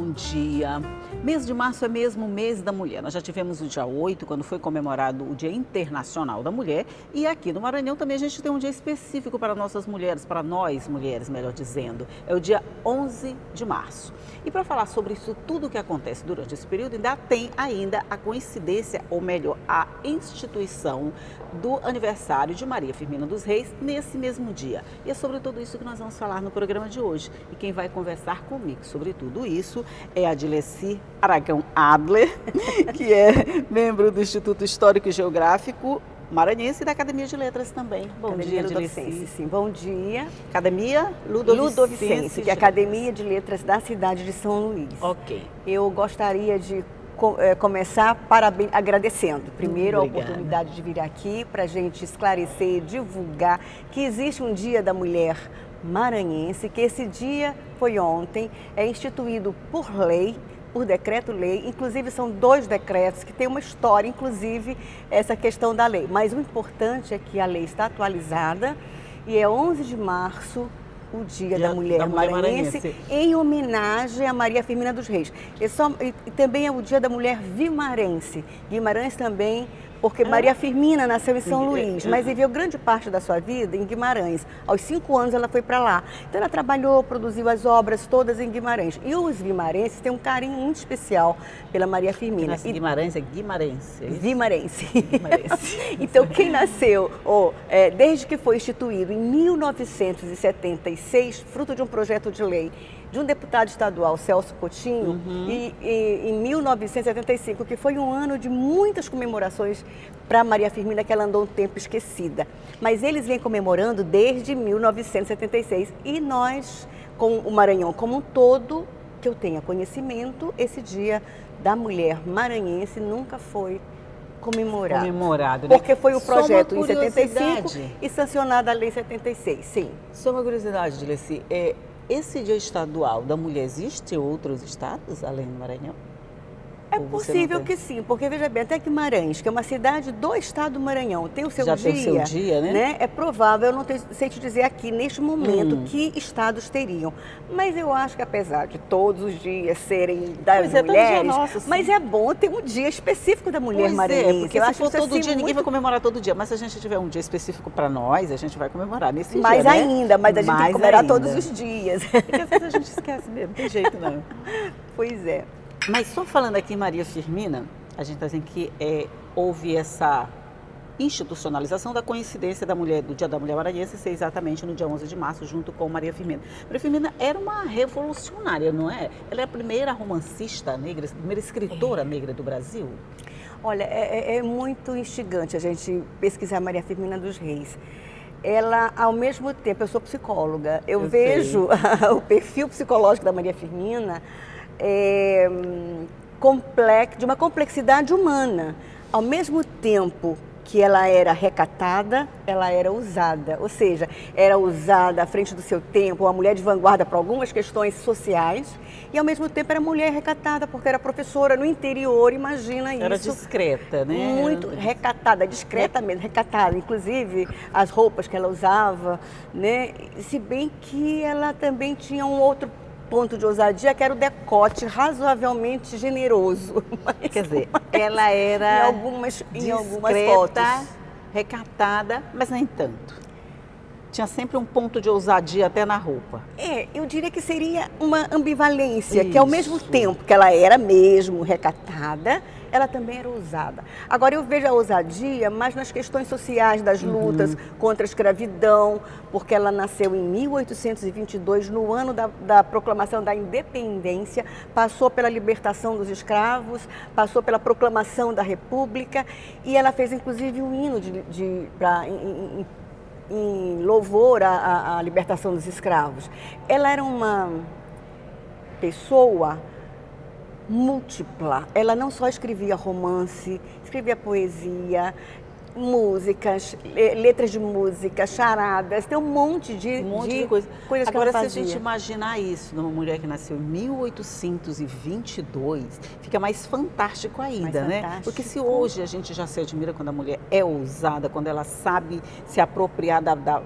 bom dia. Mês de março é mesmo o mês da mulher. Nós já tivemos o dia 8, quando foi comemorado o Dia Internacional da Mulher. E aqui no Maranhão também a gente tem um dia específico para nossas mulheres, para nós mulheres, melhor dizendo. É o dia 11 de março. E para falar sobre isso tudo que acontece durante esse período, tem ainda a coincidência, ou melhor, a instituição do aniversário de Maria Firmina dos Reis nesse mesmo dia. E é sobre tudo isso que nós vamos falar no programa de hoje. E quem vai conversar comigo sobre tudo isso é a Dileci Aragão Adler, que é membro do Instituto Histórico e Geográfico Maranhense e da Academia de Letras também. Bom dia, Dileci. Sim, bom dia. Academia Ludovicense, que é a Academia de Letras da cidade de São Luís. Ok. Eu gostaria de começar agradecendo, primeiro, a oportunidade de vir aqui para a gente esclarecer, divulgar que existe um Dia da Mulher Maranhense, que esse dia foi ontem, é instituído por lei, por decreto-lei, inclusive são 2 decretos que têm uma história, inclusive essa questão da lei. Mas o importante é que a lei está atualizada e é 11 de março, o Dia da Mulher Maranhense, em homenagem a Maria Firmina dos Reis. E também é o Dia da Mulher Vimarense. Guimarães também, porque Maria Firmina nasceu em São Luís, mas viveu grande parte da sua vida em Guimarães. Aos 5 anos ela foi para lá. Então ela trabalhou, produziu as obras todas em Guimarães. E os vimarenses têm um carinho muito especial pela Maria Firmina. E Guimarães é guimarense? Vimarense. Então quem nasceu, desde que foi instituído em 1976, fruto de um projeto de lei de um deputado estadual, Celso Coutinho, e em 1975, que foi um ano de muitas comemorações para Maria Firmina, que ela andou um tempo esquecida. Mas eles vêm comemorando desde 1976 e nós, com o Maranhão como um todo, que eu tenha conhecimento, esse Dia da Mulher Maranhense nunca foi comemorado, né? Porque foi um projeto em 75 e sancionada a Lei 76, sim. Só uma curiosidade, Dileci, esse Dia Estadual da Mulher existe em outros estados, além do Maranhão? É possível que sim, porque veja bem, até Guimarães, que é uma cidade do estado do Maranhão, tem o seu dia. Já tem o seu dia, né? É provável, eu não sei te dizer aqui neste momento que estados teriam. Mas eu acho que apesar de todos os dias serem das mulheres, mas é bom ter um dia específico da mulher maranhense. Porque se for todo dia, ninguém vai comemorar todo dia. Mas se a gente tiver um dia específico para nós, a gente vai comemorar nesse dia, mas a gente tem que comemorar todos os dias. Porque às vezes a gente esquece mesmo, não tem jeito não. Pois é. Mas só falando aqui em Maria Firmina, a gente está dizendo que houve essa institucionalização da coincidência do Dia da Mulher Maranhense ser exatamente no dia 11 de março, junto com Maria Firmina. Maria Firmina era uma revolucionária, não é? Ela é a primeira romancista negra, a primeira escritora negra do Brasil. Olha, é muito instigante a gente pesquisar Maria Firmina dos Reis. Ela, ao mesmo tempo, eu sou psicóloga, eu vejo o perfil psicológico da Maria Firmina de uma complexidade humana. Ao mesmo tempo que ela era recatada, ela era usada. Ou seja, era usada à frente do seu tempo, uma mulher de vanguarda para algumas questões sociais, e ao mesmo tempo era mulher recatada, porque era professora no interior, imagina isso. Era discreta, né? Muito recatada, discreta mesmo, recatada. Inclusive, as roupas que ela usava, né? Se bem que ela também tinha um outro ponto de ousadia, que era o decote razoavelmente generoso. Quer dizer, ela era em algumas fotos recatada, mas nem tanto. Tinha sempre um ponto de ousadia até na roupa. Eu diria que seria uma ambivalência, que ao mesmo tempo que ela era mesmo recatada, ela também era ousada. Agora, eu vejo a ousadia mais nas questões sociais das lutas contra a escravidão, porque ela nasceu em 1822, no ano da proclamação da independência, passou pela libertação dos escravos, passou pela proclamação da República, e ela fez, inclusive, um hino em louvor à libertação dos escravos. Ela era uma pessoa múltipla. Ela não só escrevia romance, escrevia poesia, músicas, letras de música, charadas, tem um monte de coisas que ela fazia. Agora, se a gente imaginar isso numa mulher que nasceu em 1822, fica mais fantástico ainda, né? Fantástico. Porque se hoje a gente já se admira quando a mulher é ousada, quando ela sabe se apropriar da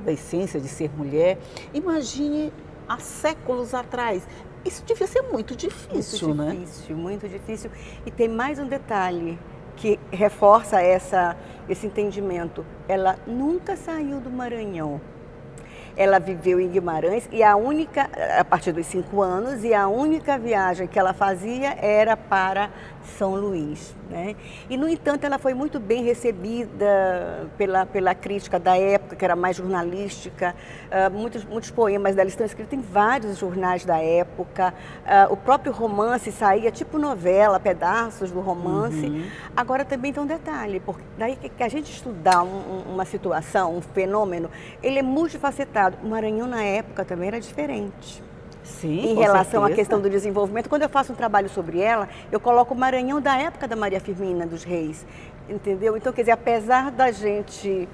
essência de ser mulher, imagine há séculos atrás. Isso devia ser muito difícil, né? Muito difícil, muito difícil. E tem mais um detalhe que reforça esse entendimento. Ela nunca saiu do Maranhão. Ela viveu em Guimarães e a partir dos 5 anos, e a única viagem que ela fazia era para São Luís, né? E, no entanto, ela foi muito bem recebida pela crítica da época, que era mais jornalística. Muitos poemas dela estão escritos em vários jornais da época. O próprio romance saía, tipo novela, pedaços do romance. Agora, também tem um detalhe, porque daí que a gente estudar uma situação, um fenômeno, ele é multifacetado. O Maranhão, na época, também era diferente. Sim, em relação à questão do desenvolvimento. Quando eu faço um trabalho sobre ela, eu coloco o Maranhão da época da Maria Firmina dos Reis, entendeu? Então, quer dizer, apesar da gente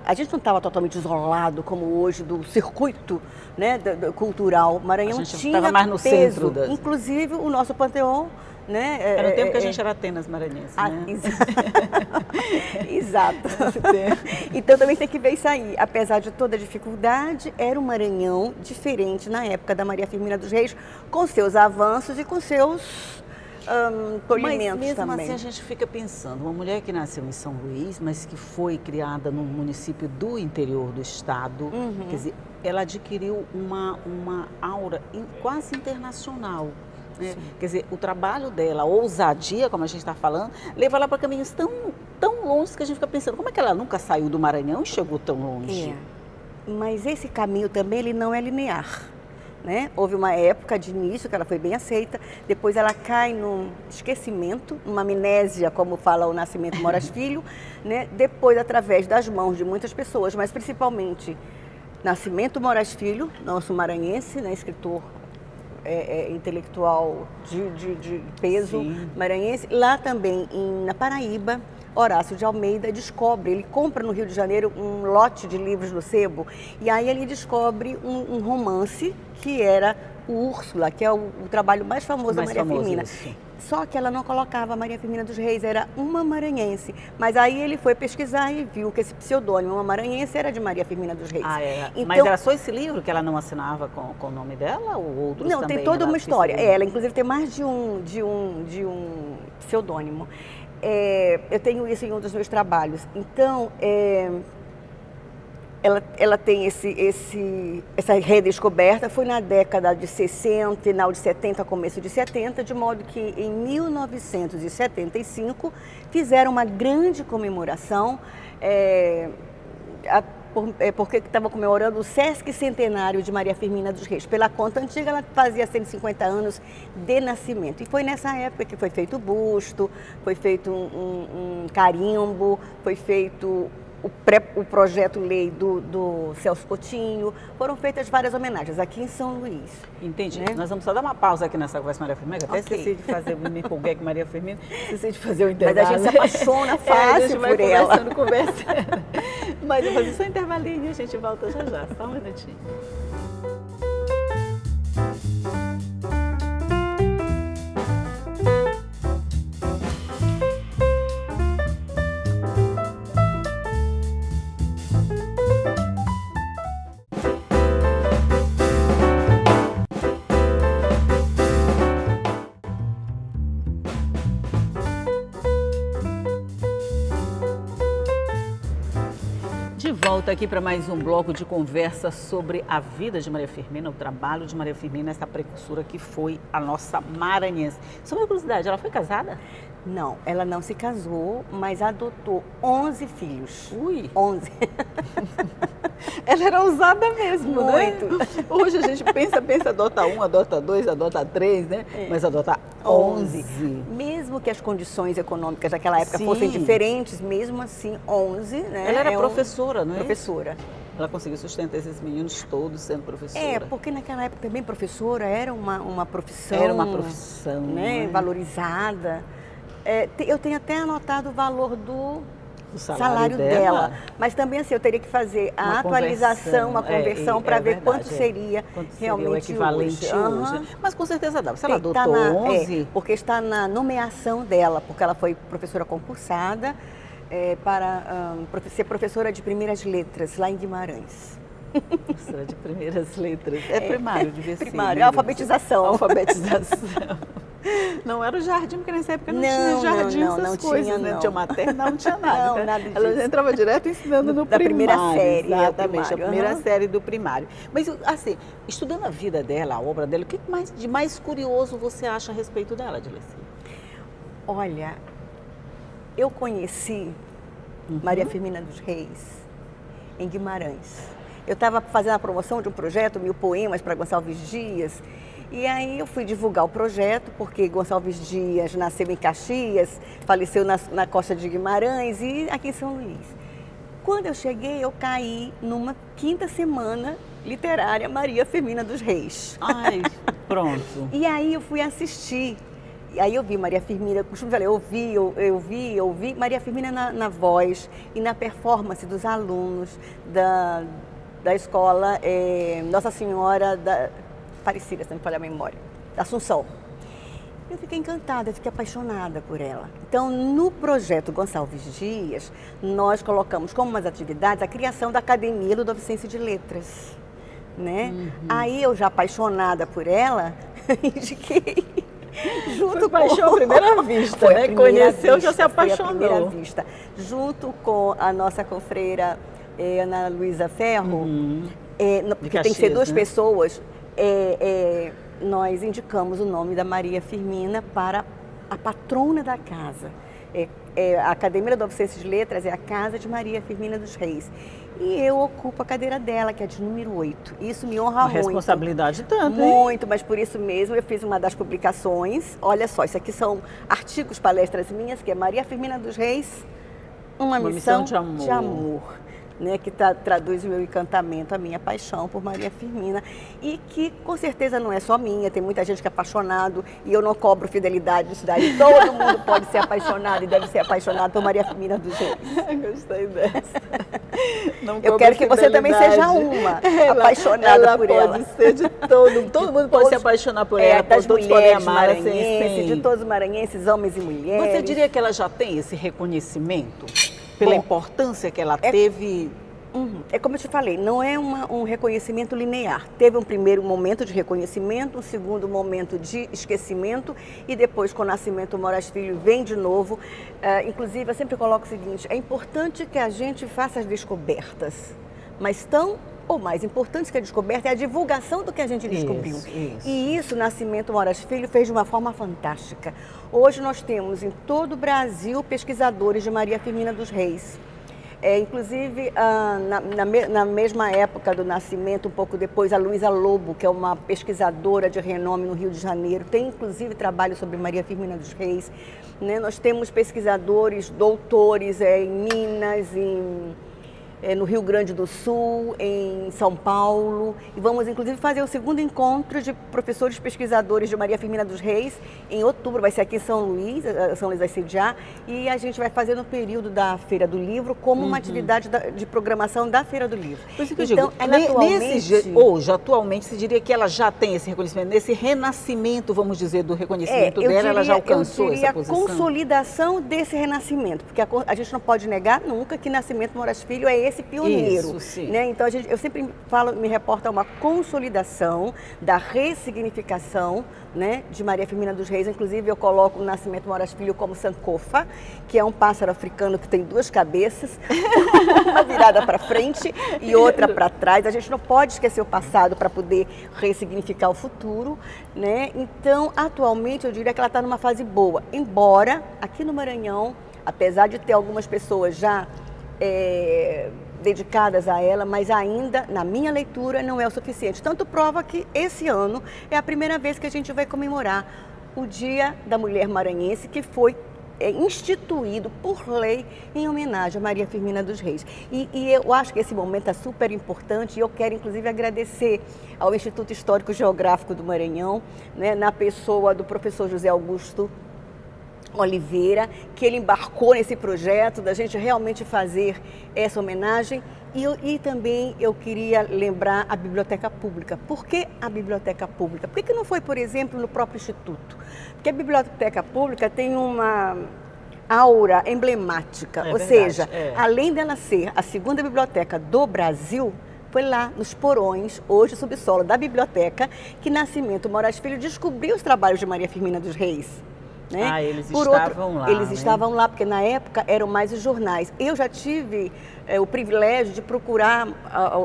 a gente não estava totalmente isolado como hoje do circuito, né, cultural. O Maranhão tinha mais no peso, centro inclusive o nosso panteão, né? Era o tempo que a gente era Atenas maranhense, né? Exato. Então também tem que ver isso aí. Apesar de toda a dificuldade, era um Maranhão diferente na época da Maria Firmina dos Reis, com seus avanços e com seus tolhimentos. Mas mesmo também. assim a gente fica pensando, uma mulher que nasceu em São Luís, mas que foi criada num município do interior do estado, quer dizer, ela adquiriu uma aura quase internacional. Né? Quer dizer, o trabalho dela, a ousadia, como a gente está falando, leva ela para caminhos tão longe que a gente fica pensando, como é que ela nunca saiu do Maranhão e chegou tão longe? Mas esse caminho também ele não é linear. Né? Houve uma época de início que ela foi bem aceita, depois ela cai num esquecimento, numa amnésia, como fala o Nascimento Moraes Filho, né? Depois através das mãos de muitas pessoas, mas principalmente Nascimento Moraes Filho, nosso maranhense, né? Escritor intelectual de peso maranhense, lá também na Paraíba. Horácio de Almeida ele compra no Rio de Janeiro um lote de livros no sebo, e aí ele descobre um romance que era o Úrsula, que é o trabalho mais famoso da Maria Firmina. Só que ela não colocava a Maria Firmina dos Reis, era uma maranhense. Mas aí ele foi pesquisar e viu que esse pseudônimo, uma maranhense, era de Maria Firmina dos Reis. Então, mas era só esse livro que ela não assinava com o nome dela ou outros também? Não, tem toda uma história. Ela, inclusive, tem mais de um pseudônimo. Eu tenho isso em um dos meus trabalhos. Então, ela tem essa redescoberta, foi na década de 60, final de 70, começo de 70, de modo que em 1975 fizeram uma grande comemoração, porque estava comemorando o Sesc Centenário de Maria Firmina dos Reis. Pela conta antiga, ela fazia 150 anos de nascimento. E foi nessa época que foi feito o busto, foi feito um carimbo, foi feito o projeto-lei do Celso Coutinho, foram feitas várias homenagens aqui em São Luís. Entendi. Né? Nós vamos só dar uma pausa aqui nessa conversa Maria Firmina, até esqueci de fazer, me empolguei com Maria Firmina, esqueci de fazer o intervalo. Mas a gente se apaixona fácil por ela. Conversando. Mas eu vou fazer só um intervalinho e a gente volta já, só um minutinho. De volta aqui para mais um bloco de conversa sobre a vida de Maria Firmina, o trabalho de Maria Firmina, essa precursora que foi a nossa maranhense. Só uma curiosidade, ela foi casada? Não, ela não se casou, mas adotou 11 filhos. Ui! 11. Ela era ousada mesmo, muito. Né? Hoje a gente pensa, adota 1, adota 2, adota 3, né? Mas adota 11. Mesmo que as condições econômicas daquela época fossem diferentes, mesmo assim, 11, né? Ela era professora, não é? Professora. Ela conseguiu sustentar esses meninos todos sendo professora. Porque naquela época também professora era uma profissão. Era uma profissão, né? Valorizada. Eu tenho até anotado o valor do salário dela. Mas também assim, eu teria que fazer a atualização, uma conversão para ver quanto seria realmente o equivalente hoje. Mas com certeza dá. Se ela adotou 11... porque está na nomeação dela, porque ela foi professora concursada para ser professora de primeiras letras lá em Guimarães. Professora de primeiras letras. É primário, devia ser. Primário, alfabetização. Alfabetização. Não era o jardim, porque nessa época não tinha jardim, essas coisas, tinha, né? Não Tinha maternal, não tinha nada. Não, então, nada disso. ela já entrava direto ensinando no da primário. Primeira série. Exatamente, a primeira série do primário. Mas, assim, estudando a vida dela, a obra dela, o que de mais curioso você acha a respeito dela, Dileci? Olha, eu conheci Maria Firmina dos Reis em Guimarães. Eu estava fazendo a promoção de um projeto, 1000 poemas para Gonçalves Dias, e aí eu fui divulgar o projeto, porque Gonçalves Dias nasceu em Caxias, faleceu na costa de Guimarães e aqui em São Luís. Quando eu cheguei, eu caí numa 5ª semana literária Maria Firmina dos Reis. Ai, pronto. E aí eu fui assistir. E aí eu vi Maria Firmina, costumo falar, eu vi Maria Firmina na voz e na performance dos alunos da escola Nossa Senhora da Aparecida, se não me falha a memória, da Assunção. Eu fiquei encantada, fiquei apaixonada por ela. Então, no projeto Gonçalves Dias, nós colocamos como umas atividades a criação da Academia Ludovicense de Letras, né? Aí eu já apaixonada por ela, indiquei junto foi paixão à primeira vista, foi né? Conheceu, já se apaixonou. Foi à primeira vista. Junto com a nossa confreira Ana Luísa Ferro, porque Caxias, tem que ser 2 né? pessoas, nós indicamos o nome da Maria Firmina para a patrona da casa. A Academia Ludovicense de Letras é a casa de Maria Firmina dos Reis. E eu ocupo a cadeira dela, que é de número 8. Isso me honra muito. Responsabilidade tanto, Muito, mas por isso mesmo eu fiz uma das publicações. Olha só, isso aqui são artigos, palestras minhas, que é Maria Firmina dos Reis, uma missão de amor. Né, que traduz o meu encantamento, a minha paixão por Maria Firmina, e que com certeza não é só minha, tem muita gente que é apaixonado e eu não cobro fidelidade disso daí. Todo mundo pode ser apaixonado e deve ser apaixonado por Maria Firmina dos Reis. Gostei dessa. Eu quero que você também seja uma apaixonada por ela. Pode ser de todo mundo pode se apaixonar por ela, das todos podem mulheres amar, maranhenses, de todos os maranhenses, homens e mulheres. Você diria que ela já tem esse reconhecimento? Pela importância que ela teve? É como eu te falei, não é um reconhecimento linear. Teve um primeiro momento de reconhecimento, um segundo momento de esquecimento e depois, com o nascimento do Moraes Filho, vem de novo. Inclusive, eu sempre coloco o seguinte, é importante que a gente faça as descobertas, mas tão ou mais importante que a descoberta é a divulgação do que a gente descobriu. Isso. E isso o Nascimento Moraes Filho fez de uma forma fantástica. Hoje nós temos em todo o Brasil pesquisadores de Maria Firmina dos Reis. Inclusive, na mesma época do nascimento, um pouco depois, a Luísa Lobo, que é uma pesquisadora de renome no Rio de Janeiro, tem inclusive trabalho sobre Maria Firmina dos Reis. Né? Nós temos pesquisadores, doutores em Minas, no Rio Grande do Sul, em São Paulo, e vamos inclusive fazer o segundo encontro de professores pesquisadores de Maria Firmina dos Reis em outubro, vai ser aqui em São Luís vai sediar, e a gente vai fazer no período da Feira do Livro como uma atividade de programação da Feira do Livro. Então, atualmente, se diria que ela já tem esse reconhecimento, nesse renascimento, vamos dizer, do reconhecimento dela, ela já alcançou essa posição? A consolidação desse renascimento, porque a gente não pode negar nunca que Nascimento Moraes Filho é esse pioneiro. Isso, sim. Né? Então, eu sempre me reporto a uma consolidação da ressignificação, né, de Maria Firmina dos Reis. Inclusive, eu coloco o Nascimento Moraes Filho como Sankofa, que é um pássaro africano que tem 2 cabeças, uma virada para frente e outra para trás. A gente não pode esquecer o passado para poder ressignificar o futuro. Né? Então, atualmente, eu diria que ela está numa fase boa. Embora, aqui no Maranhão, apesar de ter algumas pessoas já dedicadas a ela, mas ainda, na minha leitura, não é o suficiente. Tanto prova que esse ano é a primeira vez que a gente vai comemorar o Dia da Mulher Maranhense, que foi instituído por lei em homenagem a Maria Firmina dos Reis. E eu acho que esse momento é super importante e eu quero, inclusive, agradecer ao Instituto Histórico Geográfico do Maranhão, né, na pessoa do professor José Augusto Oliveira, que ele embarcou nesse projeto da gente realmente fazer essa homenagem. E também eu queria lembrar a Biblioteca Pública. Por que a Biblioteca Pública? Por que não foi, por exemplo, no próprio Instituto? Porque a Biblioteca Pública tem uma aura emblemática, ou seja, além dela ser a segunda biblioteca do Brasil, Foi lá, nos porões, hoje subsolo da biblioteca, que Nascimento Moraes Filho descobriu os trabalhos de Maria Firmina dos Reis. Né? Ah, eles estavam lá. Eles né? estavam lá, porque na época eram mais os jornais. Eu já tive o privilégio de procurar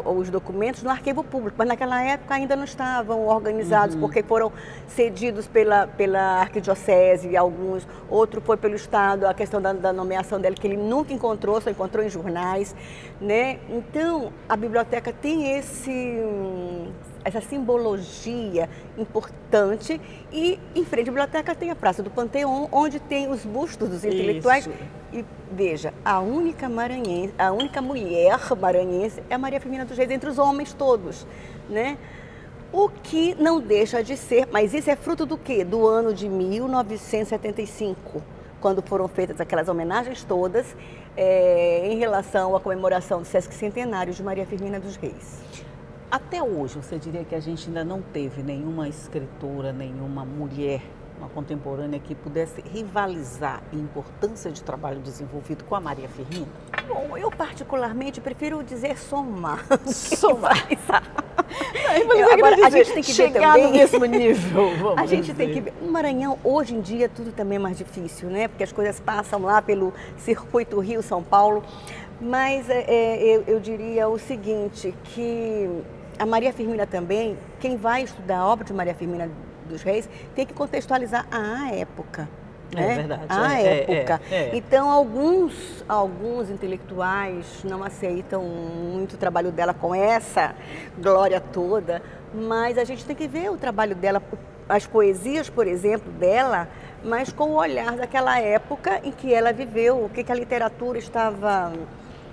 os documentos no arquivo público, mas naquela época ainda não estavam organizados, porque foram cedidos pela arquidiocese e alguns, outro foi pelo Estado, a questão da nomeação dela, que ele nunca encontrou, só encontrou em jornais. Né? Então, a biblioteca tem essa simbologia importante e em frente à biblioteca tem a Praça do Panteão, onde tem os bustos dos intelectuais. Isso. E veja, a única mulher maranhense é a Maria Firmina dos Reis, entre os homens todos, né? O que não deixa de ser, mas isso é fruto do quê? Do ano de 1975, quando foram feitas aquelas homenagens todas em relação à comemoração do Sesc Centenário de Maria Firmina dos Reis. Até hoje, você diria que a gente ainda não teve nenhuma escritora, nenhuma mulher, uma contemporânea que pudesse rivalizar em importância de trabalho desenvolvido com a Maria Firmina? Bom, eu particularmente prefiro dizer somar. Somar. Agora, a gente tem que ver também, no mesmo nível, a gente tem que ver. No Maranhão, hoje em dia, tudo também é mais difícil, né? Porque as coisas passam lá pelo circuito Rio-São Paulo. Mas eu diria o seguinte, que a Maria Firmina também, quem vai estudar a obra de Maria Firmina dos Reis, tem que contextualizar a época. Né? É verdade. A época. Então, alguns intelectuais não aceitam muito o trabalho dela com essa glória toda, mas a gente tem que ver o trabalho dela, as poesias, por exemplo, dela, mas com o olhar daquela época em que ela viveu, o que a literatura estava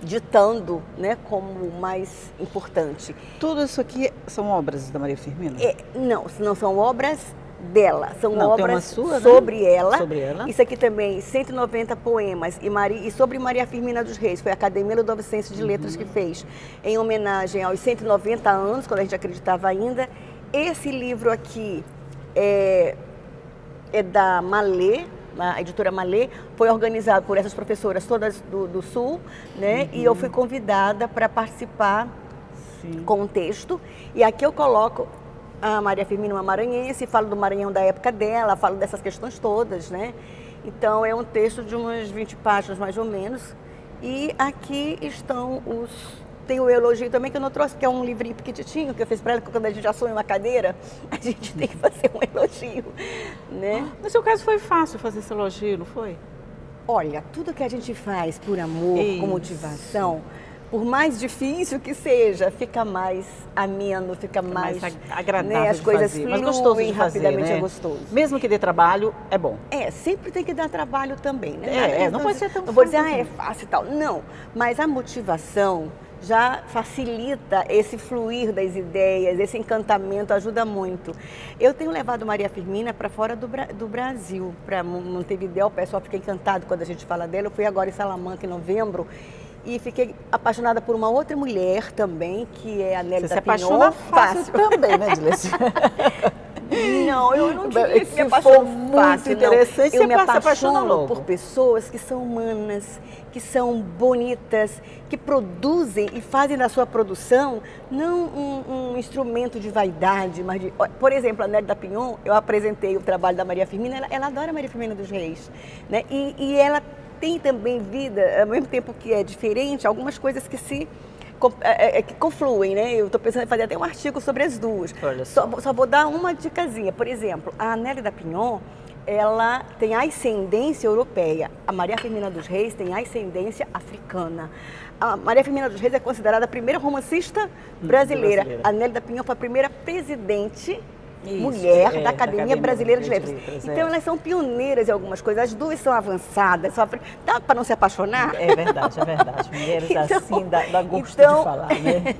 ditando, né, como mais importante. Tudo isso aqui são obras da Maria Firmina? Não são obras dela, são obras sua, sobre, né? ela. Sobre ela. Isso aqui também, 190 poemas e sobre Maria Firmina dos Reis, foi a Academia Ludovicense de Letras que fez, em homenagem aos 190 anos, quando a gente acreditava ainda. Esse livro aqui é da Malê, a editora Malê, foi organizado por essas professoras todas do Sul, né? E eu fui convidada para participar com o texto. E aqui eu coloco a Maria Firmina, uma maranhense, falo do Maranhão da época dela, falo dessas questões todas, né? Então é um texto de umas 20 páginas mais ou menos. E aqui estão tem o elogio também, que eu não trouxe, porque é um livrinho pequititinho que eu fiz para ela, quando a gente assume uma cadeira, a gente tem que fazer um elogio, né? No seu caso foi fácil fazer esse elogio, não foi? Olha, tudo que a gente faz por amor, com motivação, por mais difícil que seja, fica mais ameno, fica mais agradável, né, as coisas fazer, fluem mas gostoso de fazer, rapidamente, né? é gostoso. Mesmo que dê trabalho, é bom. Sempre tem que dar trabalho também, né? Não pode ser tão fácil. Não vou dizer, é fácil e tal. Não, mas a motivação já facilita esse fluir das ideias, esse encantamento, ajuda muito. Eu tenho levado Maria Firmina para fora do Brasil, para Montevidéu, o pessoal fica encantado quando a gente fala dela. Eu fui agora em Salamanca em novembro e fiquei apaixonada por uma outra mulher também, que é a Nélia da Pinhon. Você se apaixona fácil também, né, Dilece? Não, eu não diria que me apaixono fácil, interessante, eu me apaixono apaixono por pessoas que são humanas, que são bonitas, que produzem e fazem da sua produção não um instrumento de vaidade, mas de... Por exemplo, a Nélia da Pinhon, eu apresentei o trabalho da Maria Firmina, ela adora a Maria Firmina dos Reis, né? E ela tem também vida, ao mesmo tempo que é diferente, algumas coisas que que confluem, né? Eu estou pensando em fazer até um artigo sobre as duas. Só vou dar uma dicasinha. Por exemplo, a Nélia da Pinhon, ela tem ascendência europeia. A Maria Firmina dos Reis tem ascendência africana. A Maria Firmina dos Reis é considerada a primeira romancista brasileira. A Nélia da Pinhon foi a primeira presidente mulher da Academia Brasileira de Letras. Então, elas são pioneiras em algumas coisas. As duas são avançadas. Dá para não se apaixonar? É verdade. Mulheres então, assim, dá gosto de falar, né?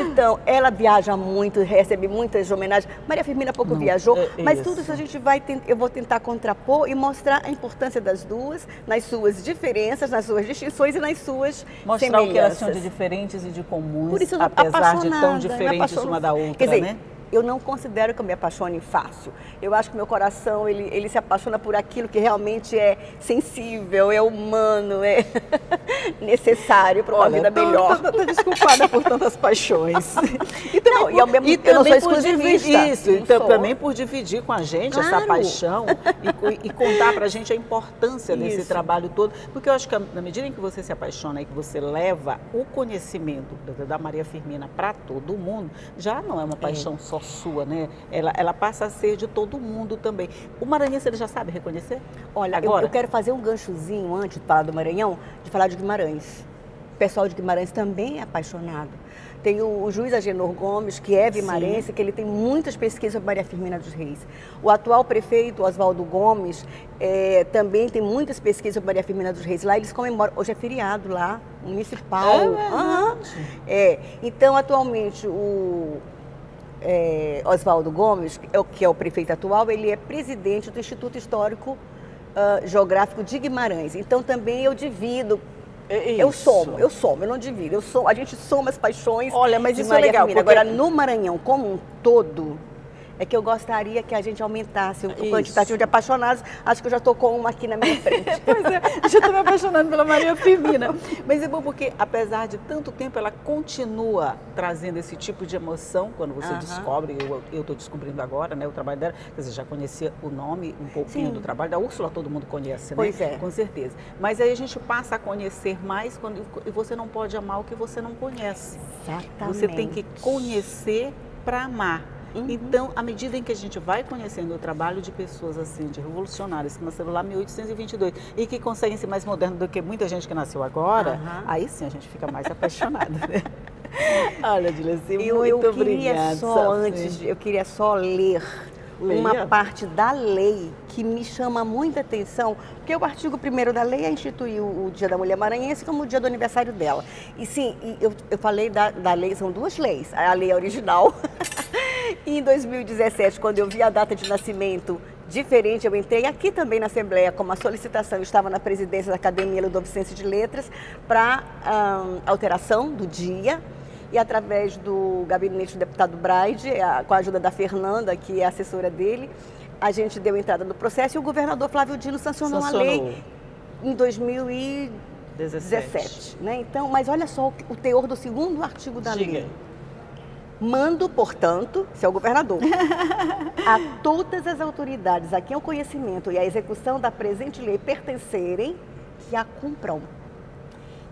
Então, ela viaja muito, recebe muitas homenagens. Maria Firmina pouco viajou, mas tudo isso a gente eu vou tentar contrapor e mostrar a importância das duas, nas suas diferenças, nas suas distinções e nas suas mostrar semelhanças. O que elas são de diferentes e de comuns, Por isso, apesar de tão diferentes uma da outra, quer dizer, né? eu não considero que eu me apaixone fácil. Eu acho que meu coração, ele se apaixona por aquilo que realmente é sensível, é humano, é necessário para uma vida melhor. Tô desculpada por tantas paixões. Eu não sou exclusivista. Isso, então, também por dividir com a gente essa paixão e contar pra gente a importância desse trabalho todo. Porque eu acho que na medida em que você se apaixona e que você leva o conhecimento da Maria Firmina para todo mundo, já não é uma paixão só sua, né? Ela passa a ser de todo mundo também. O maranhense, ele já sabe reconhecer? Olha, eu quero fazer um ganchozinho antes de falar do Maranhão, de falar de Guimarães. O pessoal de Guimarães também é apaixonado. Tem o juiz Agenor Gomes, que é guimarense, que ele tem muitas pesquisas sobre Maria Firmina dos Reis. O atual prefeito, Oswaldo Gomes, também tem muitas pesquisas sobre Maria Firmina dos Reis. Lá eles comemoram, hoje é feriado lá, municipal. Então, atualmente, o Oswaldo Gomes, que é o prefeito atual, ele é presidente do Instituto Histórico Geográfico de Guimarães. Então, também eu divido. Eu não divido. A gente soma as paixões. Olha, mas de isso Maria é legal. Firmina. Agora, no Maranhão como um todo, é que eu gostaria que a gente aumentasse o quantitativo de apaixonados. Acho que eu já estou com uma aqui na minha frente. Pois é, já estou me apaixonando pela Maria Firmina. Mas é bom porque, apesar de tanto tempo, ela continua trazendo esse tipo de emoção quando você descobre. Eu estou descobrindo agora, né, o trabalho dela. Quer dizer, já conhecia o nome, um pouquinho do trabalho da Úrsula, todo mundo conhece, né? Pois é. Com certeza. Mas aí a gente passa a conhecer mais e você não pode amar o que você não conhece. Exatamente. Você tem que conhecer para amar. Então, à medida em que a gente vai conhecendo o trabalho de pessoas assim, de revolucionárias, que nasceram lá em 1822 e que conseguem ser mais modernos do que muita gente que nasceu agora, aí sim a gente fica mais apaixonada, né? Olha, Dileci, muito obrigada. Eu queria só ler uma parte da lei que me chama muita atenção, porque o artigo 1º da lei é instituir o Dia da Mulher Maranhense como o dia do aniversário dela. E sim, eu falei da lei, são duas leis. A lei original. E em 2017, quando eu vi a data de nascimento diferente, eu entrei aqui também na Assembleia com uma solicitação, eu estava na presidência da Academia Ludovicense de Letras, para alteração do dia. E através do gabinete do deputado Braide, com a ajuda da Fernanda, que é assessora dele, a gente deu entrada no processo e o governador Flávio Dino sancionou a lei em 2017. Né? Então, mas olha só o teor do 2º artigo da lei. Mando, portanto, se é o governador, a todas as autoridades a quem o conhecimento e a execução da presente lei pertencerem, que a cumpram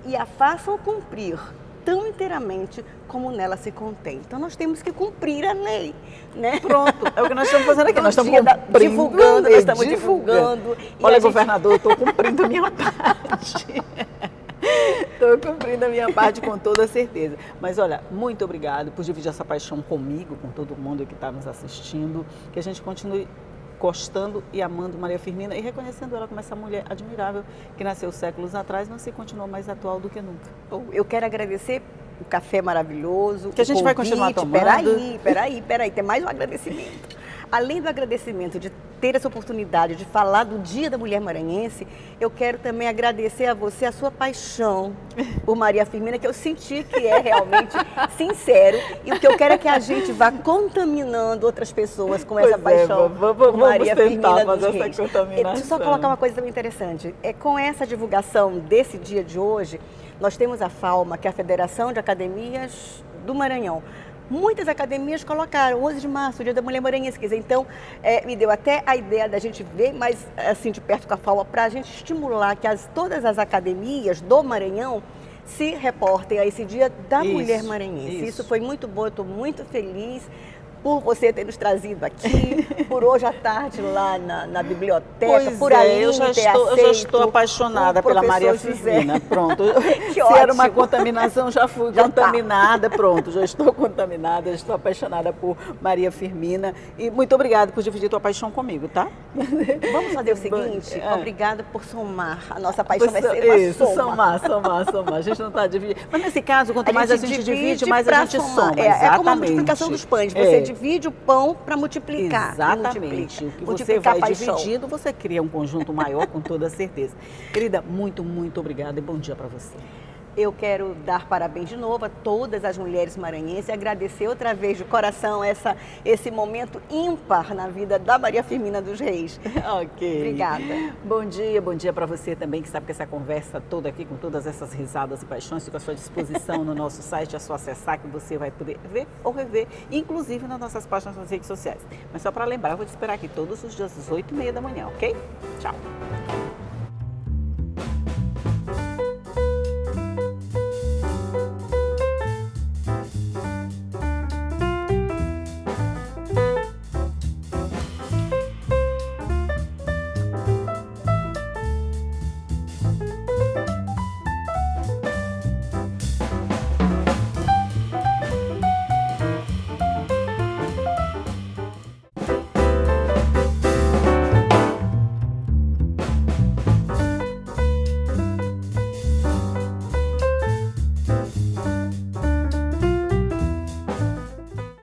e a façam cumprir tão inteiramente como nela se contém. Então, nós temos que cumprir a lei, né? Pronto, é o que nós estamos fazendo aqui. Nós estamos divulgando. Olha, governador, eu estou cumprindo a minha parte. Estou cumprindo a minha parte com toda certeza. Mas olha, muito obrigado por dividir essa paixão comigo, com todo mundo que está nos assistindo. Que a gente continue gostando e amando Maria Firmina e reconhecendo ela como essa mulher admirável que nasceu séculos atrás, mas se continua mais atual do que nunca. Eu quero agradecer o café maravilhoso. Que a gente vai continuar tomando. Peraí, tem mais um agradecimento. Além do agradecimento de ter essa oportunidade de falar do Dia da Mulher Maranhense, eu quero também agradecer a você a sua paixão por Maria Firmina, que eu senti que é realmente sincero. E o que eu quero é que a gente vá contaminando outras pessoas com essa paixão por Maria Firmina dos Reis. Deixa eu só colocar uma coisa também interessante. Com essa divulgação desse dia de hoje, nós temos a FAUMA, que é a Federação de Academias do Maranhão. Muitas academias colocaram 11 de março, o Dia da Mulher Maranhense. Então, me deu até a ideia da gente ver mais assim de perto com a FAUMA, para a gente estimular que todas as academias do Maranhão se reportem a esse Dia da Mulher Maranhense. Isso foi muito bom, eu estou muito feliz por você ter nos trazido aqui, por hoje à tarde lá na biblioteca, por aí eu já estou apaixonada pela Maria Firmina, pronto. Se era uma contaminação, já fui contaminada, pronto, já estou contaminada, já estou apaixonada por Maria Firmina e muito obrigada por dividir tua paixão comigo, tá? Vamos fazer o seguinte, obrigada por somar, a nossa paixão vai ser uma soma. Somar, a gente não está dividindo, mas nesse caso, quanto mais a gente divide, mais a gente soma. É como a multiplicação dos pães, você divide o pão para multiplicar. Exatamente. O que você vai dividindo, você cria um conjunto maior, com toda certeza. Querida, muito, muito obrigada e bom dia para você. eu quero dar parabéns de novo a todas as mulheres maranhenses e agradecer outra vez de coração esse momento ímpar na vida da Maria Firmina dos Reis. Ok. Obrigada. Bom dia para você também, que sabe que essa conversa toda aqui, com todas essas risadas e paixões, fica à sua disposição no nosso site, é só acessar que você vai poder ver ou rever, inclusive nas nossas páginas nas redes sociais. Mas só para lembrar, eu vou te esperar aqui todos os dias às 8h30 da manhã, ok? Tchau.